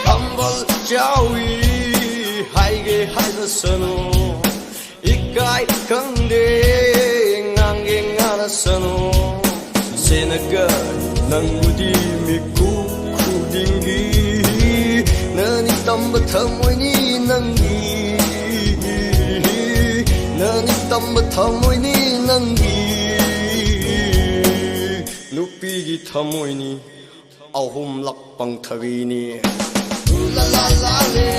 Humble Joey, Haige Hagasano, Ikai Kande, Nanging Anasano, Senaga, Nangudi Miku Kudingi, Nani Tambatamwini Nangi, Nani Tambatamwini Nangi, Nupigi Tamwini. Ahum lakpang tharini la la la le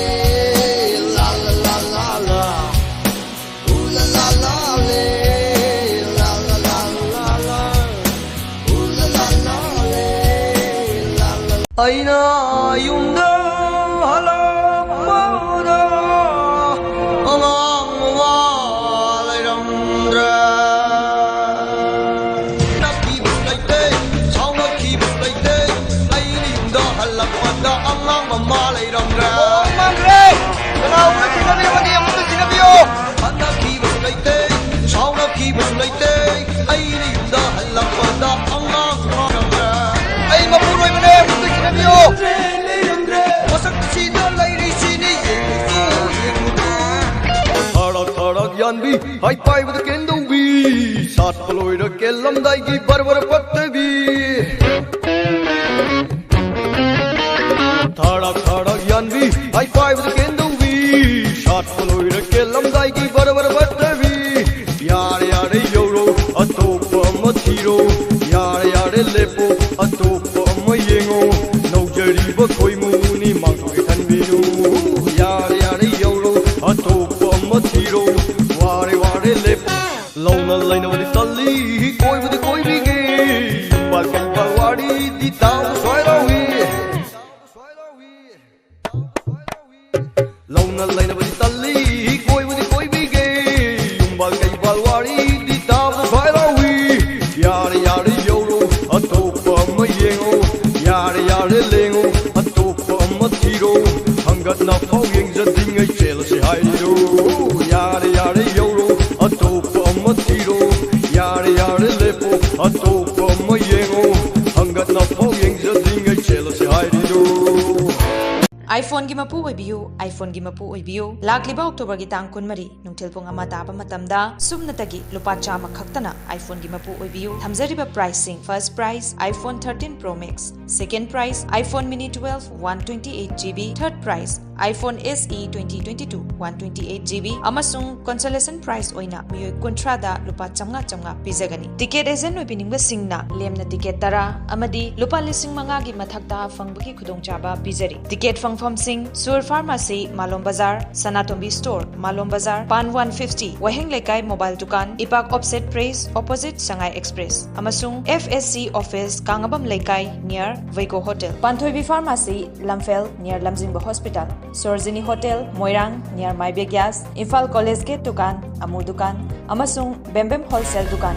la la la la la la la la le la la la la la la la la le la la aina yumda halakmada amang wa lairamdra Hai pai with the kendo vi sat paloi da kelam dai gi barbar patte vi thada yan vi hai pai with the kendo vi sat paloi da kelam dai gi barbar patte vi yare yoro atopa mathiro yare lepo atopa mayengo no jari ba khoi mu ni mang thoi than vi nu yare yoro atopa mathiro Launa laina wadi sali koi wadi koi bige bal kai bal wadi di tau swai rawi Launa laina wadi sali koi wadi koi bige bal kai bal wadi di tau swai rawi Yare yoro atopa mayengo yare lengo atopa mathiro hangat na phau yeng ja dingai chel se hai ro yare yoro atopa Matiro, yare lepo, atopa mayengo, hangat na po yeng jading ay chela si Heidi iPhone gi mapu oibiu iPhone gi mapu oibiu lakliba October gi tang kun mari nungthil pung ama taba matamda sumnatagi lupa chama khaktana iPhone gi mapu oibiu thamjariba pricing first price iPhone 13 Pro Max second price iPhone Mini 12 128GB third price iPhone SE 2022 128GB amasung consolation price oina miyoi kunthra da lupa chamnga pizagani ticket agent oibiningba singna lemna ticket tara amadi lupa lising manga gi mathakta fangbagi khudongchaba pizari ticket fangfam sing Sur Pharmacy Malom Bazar Sanatombi Store Malom Bazar Pan 150 Waheng Lekai Mobile Dukan Ipak Offset Praise opposite Sangai Express amasung FSC Office Kangabam Lekai near Veiko Hotel Panthoibi Pharmacy Lamfel near Lamjingba Hospital Sorzini Hotel Moirang near Maibe Gas Infal College Gate Dukan Amu Dukan amasung Bembem Wholesale Dukan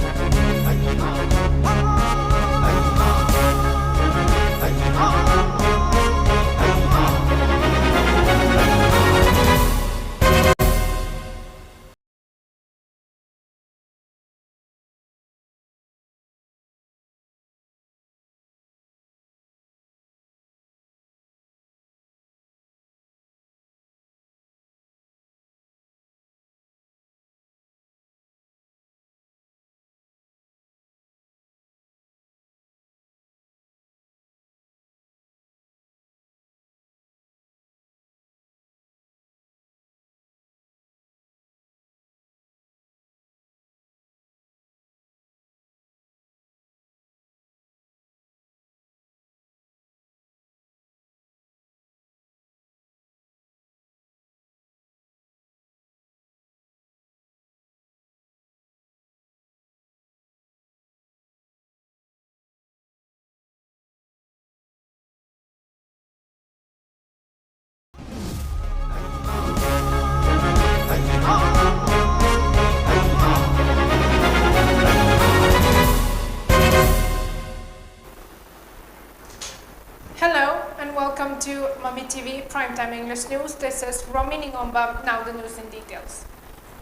Welcome to MAMI TV Primetime English News. This is Romee Ningombam. Now the news in details.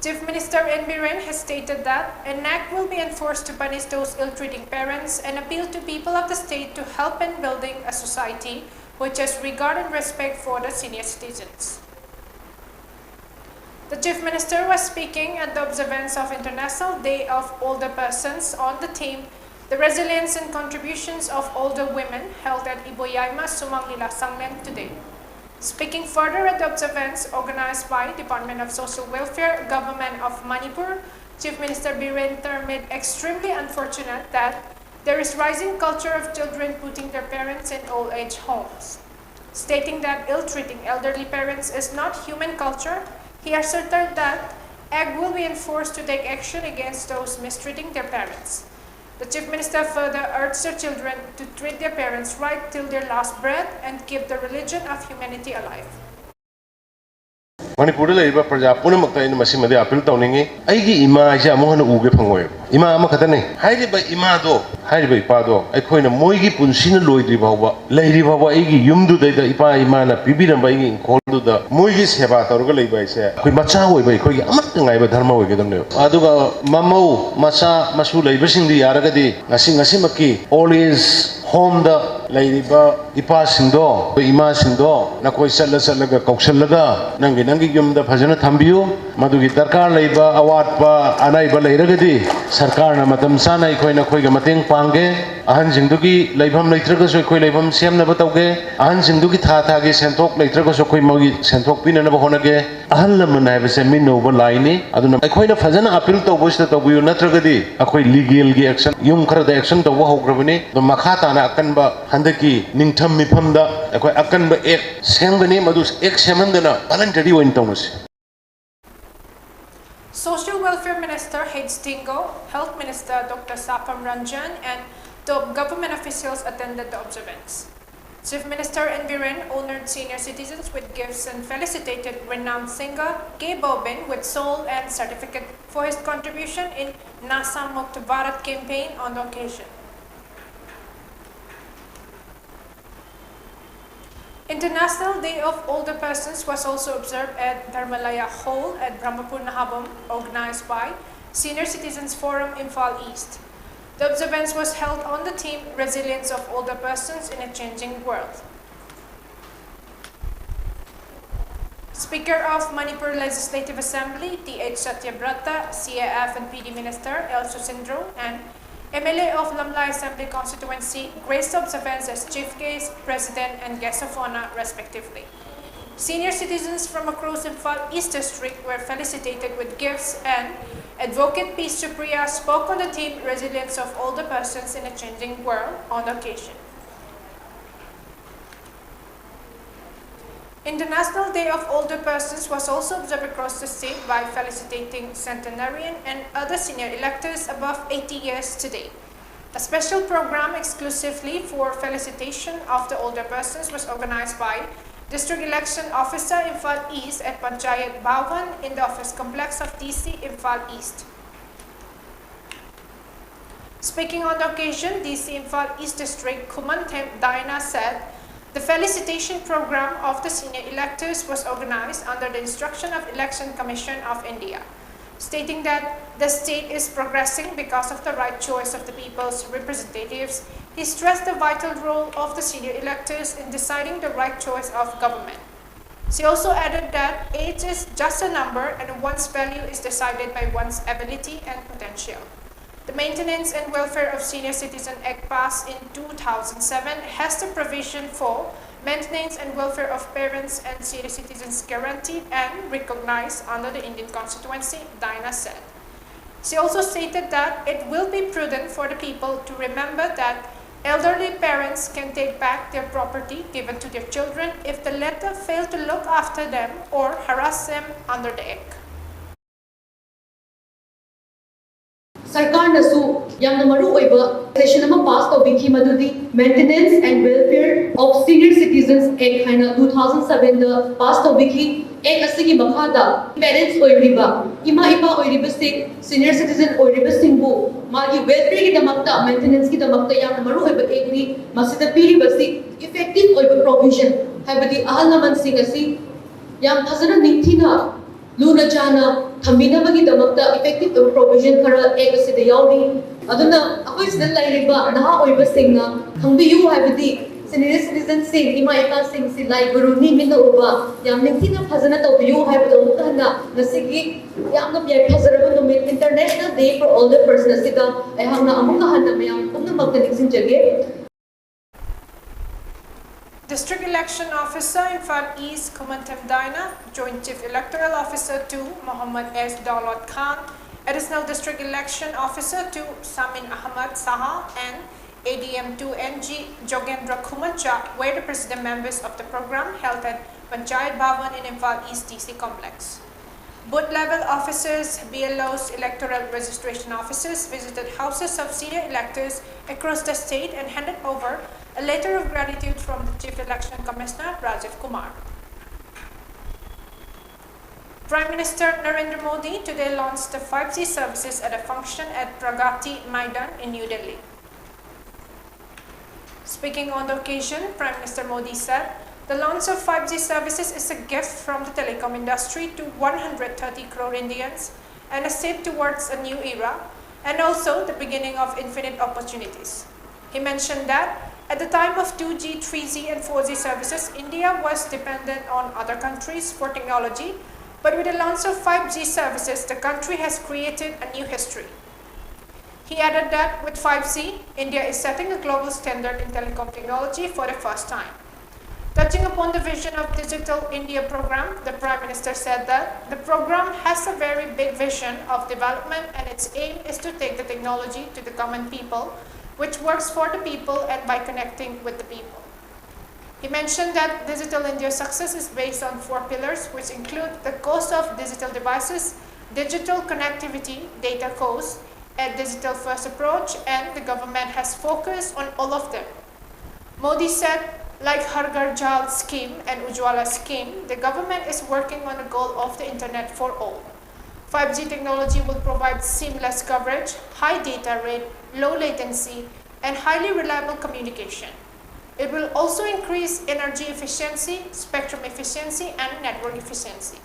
Chief Minister N. Biren has stated that an act will be enforced to punish those ill-treating parents and appeal to people of the state to help in building a society which has regard and respect for the senior citizens. The Chief Minister was speaking at the observance of International Day of Older Persons on the theme The Resilience and Contributions of Older Women held at Iboyaima, Sumanglila, Sanglen today. Speaking further at the observance organized by Department of Social Welfare, Government of Manipur, Chief Minister Biren termed it extremely unfortunate that there is rising culture of children putting their parents in old age homes. Stating that ill-treating elderly parents is not human culture, he asserted that AG will be enforced to take action against those mistreating their parents. The Chief Minister further urged the children to treat their parents right till their last breath and keep the religion of humanity alive. Manipur le iba praja punamakta ina masimade appeal tawningi aigi ima ja mohana uge phangoi ima ama khatane hairi ba ima do hairi ba ipa do aikhoina moigi punsina loidri bawba leiri bawba aigi yumdu da ipa ima na pibiram ba igi khol da moigi seba tawrga leiba ise khoi macha hoi ba khoi amat ngai ba dharma hoi gedamne aduga mamau macha masu leiba singdi yaragadi ngasi makki all is home da leiriba ipa singdo ima singdo na koi sallaga kausallaga nangi yumda phajana thambiyu madugi darkar leiba awatpa anaiba leiragadi sarkarna matam sana ikhoina khoiga mateng pangge ahan singdugi leibham leitraga so khoi leibham semna batauge ahan singdugi tha gi senthok leitraga so khoi magi senthok pinana ba honage ahal lamna haibase minno ba laini aduna ikhoina phajana appeal tawbosita tawbiyu natragadi akhoi legal gi action yum khara da action tawba hograbani do makha tana akanba handaki ningtham miphamda akhoi akanba ek semgani madu ek semandana voluntary Social Welfare Minister Hades Dingo, Health Minister Dr. Sapam Ranjan and top government officials attended the observance. Chief Minister N. Biren honored senior citizens with gifts and felicitated renowned singer K. Bobin with soul and certificate for his contribution in Nasa Mukt Bharat campaign on the occasion. International Day of Older Persons was also observed at Dharmalaya Hall at Brahmapur Nahabam, organized by Senior Citizens Forum Imphal East. The observance was held on the theme Resilience of Older Persons in a Changing World. Speaker of Manipur Legislative Assembly, T.H. Satyabrata, CAF and PD Minister L. Susindro, and MLA of Lamlai Assembly Constituency graced the observance as Chief Guest, President and Guest of Honor respectively. Senior citizens from across Imphal East District were felicitated with gifts, and Advocate P. Supriya spoke on the theme Resilience of Older Persons in a Changing World on the occasion. International Day of Older Persons was also observed across the state by felicitating centenarian and other senior electors above 80 years today. A special program exclusively for felicitation of the older persons was organized by District Election Officer Imphal East at Panchayat Bhavan in the office complex of DC Imphal East. Speaking on the occasion, DC Imphal East District Kumanthem Daina said, the felicitation program of the senior electors was organized under the instruction of Election Commission of India, stating that the state is progressing because of the right choice of the people's representatives. He stressed the vital role of the senior electors in deciding the right choice of government. She also added that age is just a number and one's value is decided by one's ability and potential. The Maintenance and Welfare of Senior Citizen Act passed in 2007 has the provision for maintenance and welfare of parents and senior citizens guaranteed and recognized under the Indian Constitution, Dinah said. She also stated that it will be prudent for the people to remember that elderly parents can take back their property given to their children if the latter fail to look after them or harass them under the Act. Sarkar nasu yang namaru oiba session ama pass tawbiki madudi Maintenance and Welfare of Senior Citizens Act haina 2007 da pass tawbiki Act asigi makhada parents oiriba ima ipa oiriba senior citizen oiriba singbu magi welfare ki damakta maintenance ki damakta yang namaru oiba Act ni masida piri basi effective oiba provision habadi ahal naman sing asi yang phasana ningthina luna jana ꯊꯝꯕꯤꯅꯕꯒꯤꯗꯃꯛꯇ effective provision ꯈꯔ act ꯑꯁꯤꯗ ꯌꯥꯎꯔꯤ ꯑꯗꯨꯅ ꯑꯩꯈꯣꯏ ꯁꯤꯗ ꯂꯩꯔꯤꯕ ꯅꯍꯥ ꯑꯣꯏꯕꯁꯤꯡꯅ ꯈꯪꯕꯤꯌꯨ ꯍꯥꯏꯕꯗꯤ senior citizens ima ipasingsi lai guruni mina uba yam ningthina phajana tawbiyu haibado amukka hana nasigi yamna yai phajarabu numit International Day for Older Persons asida aihangna amukka hana mayam pumnamakta ningsinjage. District Election Officer Imphal East Kumantham Daina, Joint Chief Electoral Officer 2 Mohammad S. Dawlat Khan, Additional District Election Officer 2 Samin Ahmad Saha and ADM2NG Jogendra Kumancha were the president members of the program held at Panchayat Bhavan in Imphal East DC Complex. Booth level officers, BLOs, electoral registration officers visited houses of senior electors across the state and handed over a letter of gratitude from the Chief Election Commissioner Rajiv Kumar. Prime Minister Narendra Modi today launched the 5G services at a function at Pragati Maidan in New Delhi. Speaking on the occasion, Prime Minister Modi said, the launch of 5G services is a gift from the telecom industry to 130 crore Indians and a step towards a new era and also the beginning of infinite opportunities. He mentioned that at the time of 2G, 3G and 4G services, India was dependent on other countries for technology, but with the launch of 5G services, the country has created a new history. He added that with 5G, India is setting a global standard in telecom technology for the first time. Touching upon the vision of Digital India program, the Prime Minister said that the program has a very big vision of development and its aim is to take the technology to the common people, which works for the people and by connecting with the people. He mentioned that Digital India's success is based on 4 pillars, which include the cost of digital devices, digital connectivity, data cost, a digital first approach, and the government has focused on all of them. Modi said, like Har Ghar Jal scheme and Ujwala scheme, the government is working on the goal of the internet for all. 5G technology will provide seamless coverage, high data rate, low latency, and highly reliable communication. It will also increase energy efficiency, spectrum efficiency, and network efficiency.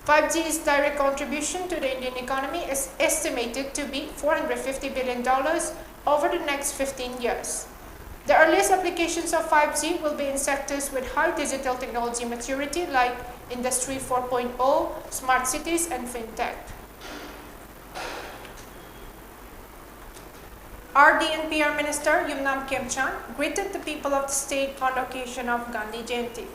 5G's direct contribution to the Indian economy is estimated to be $450 billion over the next 15 years. The earliest applications of 5G will be in sectors with high digital technology maturity like Industry 4.0, smart cities, and fintech. RD and PR Minister Yumnam Khemchand greeted the people of the state on the occasion of Gandhi Jayanti.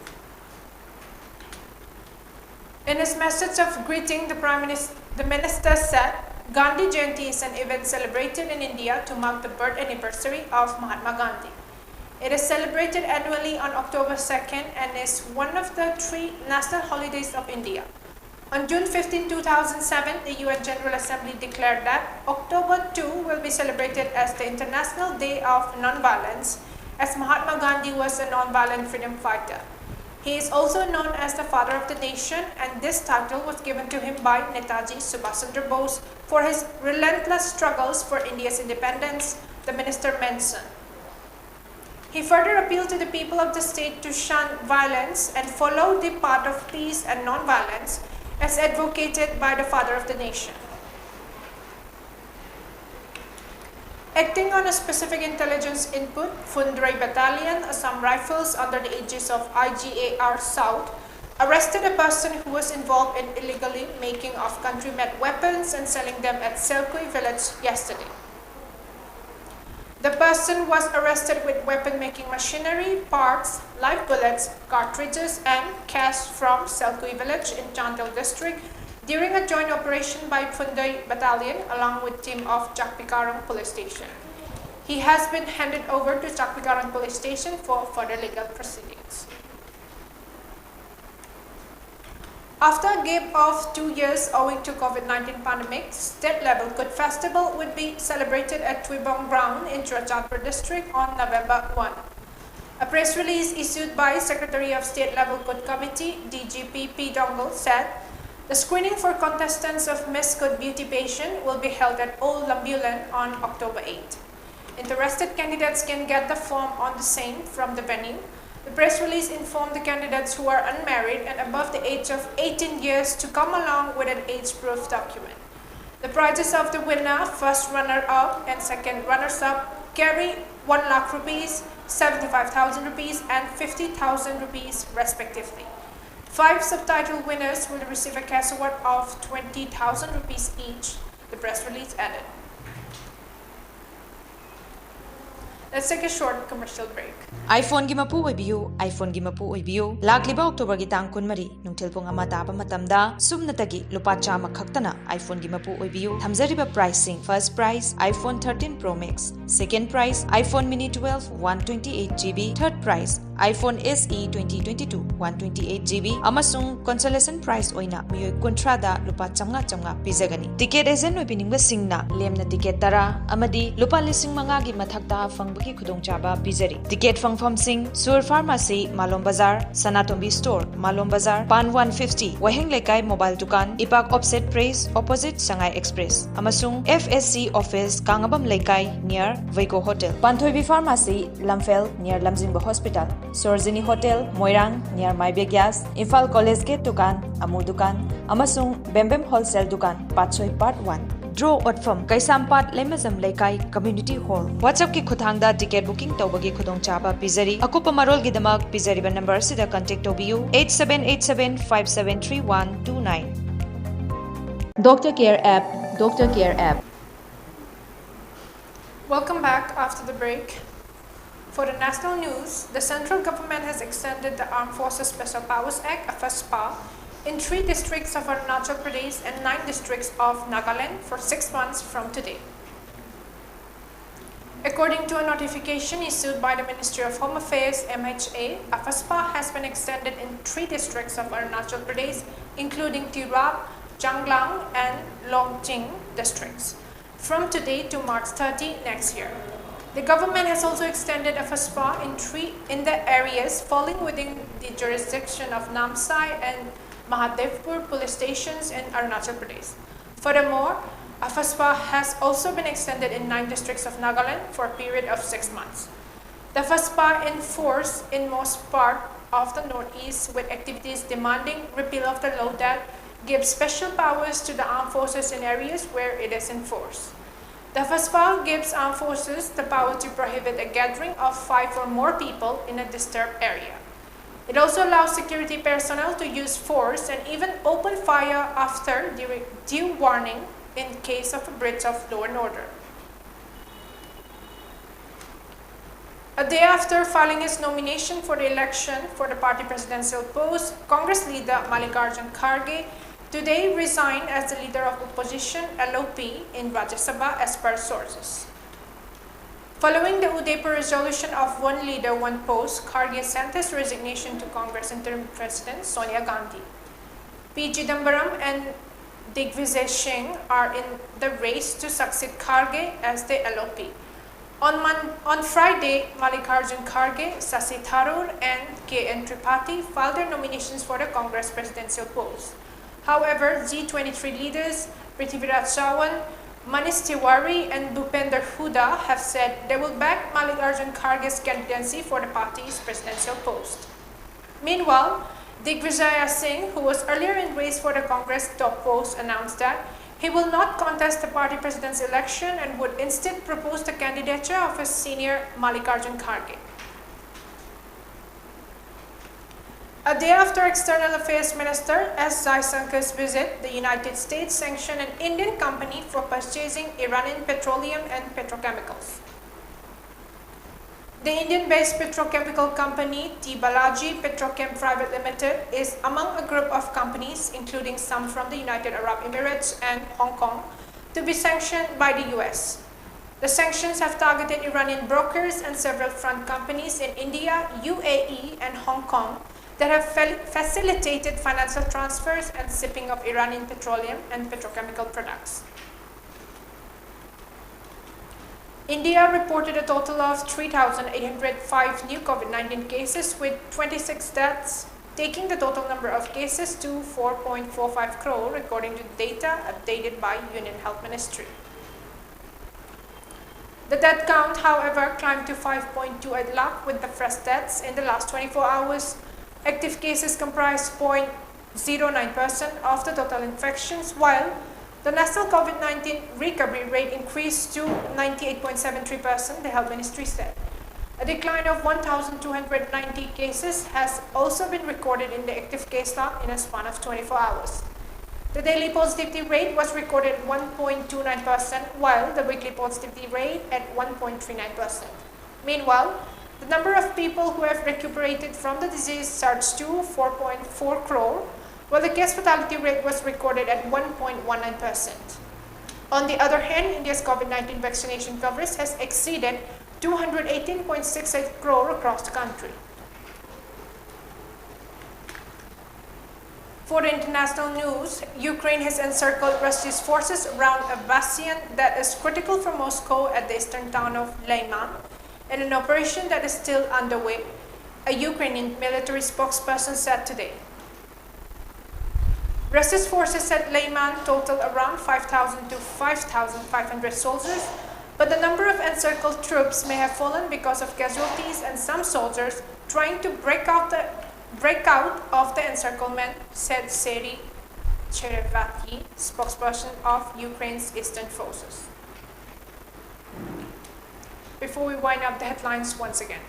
In his message of greeting, the minister said, Gandhi Jayanti is an event celebrated in India to mark the birth anniversary of Mahatma Gandhi. It is celebrated annually on October 2nd and is one of the 3 national holidays of India. On June 15, 2007, the UN General Assembly declared that October 2 will be celebrated as the International Day of Nonviolence, as Mahatma Gandhi was a nonviolent freedom fighter. He is also known as the Father of the Nation, and this title was given to him by Netaji Subhash Chandra Bose for his relentless struggles for India's independence, the minister mentioned. He further appealed to the people of the state to shun violence and follow the path of peace and non-violence as advocated by the Father of the Nation. Acting on a specific intelligence input, Fundray Battalion, Assam Rifles under the aegis of IGAR South, arrested a person who was involved in illegally making of country-made weapons and selling them at Selkui village yesterday. The person was arrested with weapon-making machinery, parts, live bullets, cartridges, and cash from Selkui village in Chandel district during a joint operation by Fundai Battalion along with team of Chakpikarang police station. He has been handed over to Chakpikarang police station for further legal proceedings. After a gap of 2 years owing to COVID-19 pandemic, state-level Kut Festival would be celebrated at Twibong Ground in Churachandpur district on November 1. A press release issued by Secretary of State-level Kut Committee, DGP P. Dongle, said, the screening for contestants of Miss Kut Beauty Pageant will be held at Old Lambulan on October 8. Interested candidates can get the form on the same from the venue. The press release informed the candidates who are unmarried and above the age of 18 years to come along with an age proof document. The prizes of the winner, first runner-up and second runners-up carry 1 lakh rupees, 75,000 rupees and 50,000 rupees respectively. 5 subtitle winners will receive a cash award of 20,000 rupees each, the press release added. Let's take a short commercial break. iPhone gi mapu oibiyu, iPhone gi mapu oibiyu. Lagliba October gi tang kun mari, nungthil pung ama taba matamda, sumnatagi lupa chama khaktana iPhone gi mapu oibiyu. Thamjariba pricing, first price iPhone 13 Pro Max, second price iPhone Mini 12 128GB, third price iPhone SE 2022 128GB, amasung consolation price oina miyoi kuntrada lupa chamnga pizagani. Ticket agent oibiningba singna lemna ticket tara amadi lupa lising manga gi mathakta fangbagi khudongchaba pizari. Ticket fangfam sing Sur Pharmacy Malom Bazar, Sanatombi Store Malom Bazar, Pan 150 Waheng Lekai Mobile Dukan, Ipak Offset Praise opposite Sangai Express, amasung FSC Office Kangabam Lekai near Vaiko Hotel, Panthoibi Pharmacy Lamfel near Lamjingba Hospital, Sorzini Hotel Moirang near Maibia Gas, Infal College Gate Dukan, Amu Dukan, amasung Bembem Wholesale Dukan, Patsoi Part 1. Draw Otfam Kaisampat Lemazam Lekai Community Hall. WhatsApp ki khuthangda ticket booking tawbagi khudongchaba pizari. Akupa marol gidamak pizariba number sida contact tobiyu 8787573129. Doctor Care App, Doctor Care App. Welcome back after the break. For the national news, the central government has extended the Armed Forces Special Powers Act, FSPA, in 3 districts of Arunachal Pradesh and 9 districts of Nagaland for 6 months from today. According to a notification issued by the Ministry of Home Affairs (MHA), FSPA has been extended in 3 districts of Arunachal Pradesh, including Tirap, Janglang, and Longjing districts, from today to March 30 next year. The government has also extended FSPA in the areas falling within the jurisdiction of Namsai and Mahadevpur police stations in Arunachal Pradesh. Furthermore, FSPA has also been extended in 9 districts of Nagaland for a period of 6 months. The FSPA in force in most part of the northeast, with activities demanding repeal of the law that gives special powers to the armed forces in areas where it is in force. The FSPA gives armed forces the power to prohibit a gathering of 5 or more people in a disturbed area. It also allows security personnel to use force and even open fire after due warning in case of a breach of law and order. A day after filing his nomination for the election for the party presidential post, Congress leader Mallikarjun Kharge today resigned as the leader of opposition LOP in Rajya Sabha as per sources. Following the Udaipur resolution of one leader, one post, Kharge sent his resignation to Congress interim president Sonia Gandhi. P. Chidambaram and Digvijay Singh are in the race to succeed Kharge as the LOP. On Friday, Mallikarjun Kharge, Sasi Tharoor and K.N. Tripathi filed their nominations for the Congress presidential post. However, G23 leaders Prithviraj Chawan, Manish Tiwari and Bhupender Huda have said they will back Mallikarjun Kharge's candidacy for the party's presidential post. Meanwhile, Digvijay Singh, who was earlier in race for the Congress top post, announced that he will not contest the party president's election and would instead propose the candidature of his senior Mallikarjun Kharge. A day after External Affairs Minister S. Jaisankar's visit, the United States sanctioned an Indian company for purchasing Iranian petroleum and petrochemicals. The Indian-based petrochemical company T. Balaji Petrochem Private Limited is among a group of companies, including some from the United Arab Emirates and Hong Kong, to be sanctioned by the US. The sanctions have targeted Iranian brokers and several front companies in India, UAE, and Hong Kong that have facilitated financial transfers and shipping of Iranian petroleum and petrochemical products. India reported a total of 3,805 new COVID-19 cases with 26 deaths, taking the total number of cases to 4.45 crore according to data updated by Union Health Ministry. The death count, however, climbed to 5.28 lakh with the fresh deaths in the last 24 hours. Active cases comprise 0.09% of the total infections, while the national COVID-19 recovery rate increased to 98.73%, the health ministry said. A decline of 1,290 cases has also been recorded in the active case log in a span of 24 hours. The daily positivity rate was recorded at 1.29%, while the weekly positivity rate at 1.39%. Meanwhile, the number of people who have recuperated from the disease surged to 4.4 crore, while the case fatality rate was recorded at 1.19%. On the other hand, India's COVID-19 vaccination coverage has exceeded 218.68 crore across the country. For the international news, Ukraine has encircled Russia's forces around a bastion that is critical for Moscow at the eastern town of Lyman, in an operation that is still underway, a Ukrainian military spokesperson said today. Russia's forces at Lyman total around 5,000 to 5,500 soldiers, but the number of encircled troops may have fallen because of casualties and some soldiers trying to break out of the encirclement, said Seri Cherevati, spokesperson of Ukraine's eastern forces. Before we wind up the headlines once again.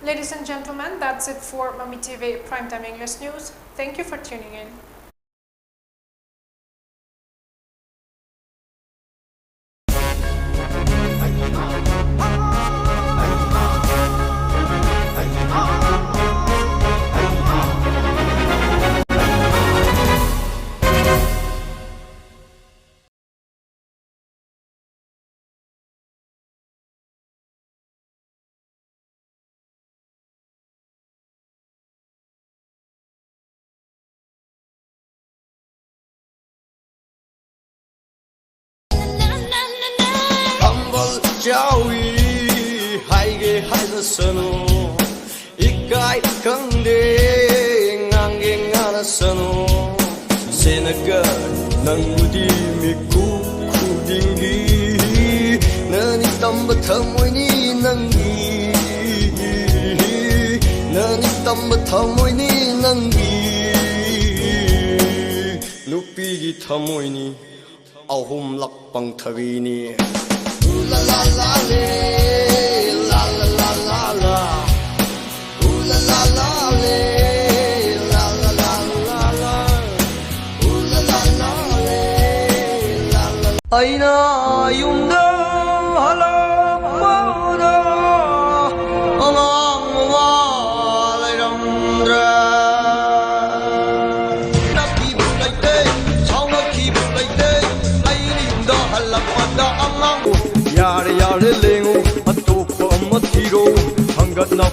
Ladies and gentlemen, that's it for MAMI TV Primetime English News. Thank you for tuning in. Chawi haige haza sanu ikai kangde ngange ngana sanu senaga nangudi miku kudingi nani tamba thamoi ni nangi nani tamba thamoi ni nangi nupi gi thamoi ni ahum lak pang thawi ni la la la le, la la la la la, ooh la la la le, la la la la la, ooh la la la le, la la. Aina yumda halakmada, amang malayramdra. Naki bulaite, chawna ki bulaite, aini yumda halakmada amang. Yare yare lengo, atopa matiro, hangat na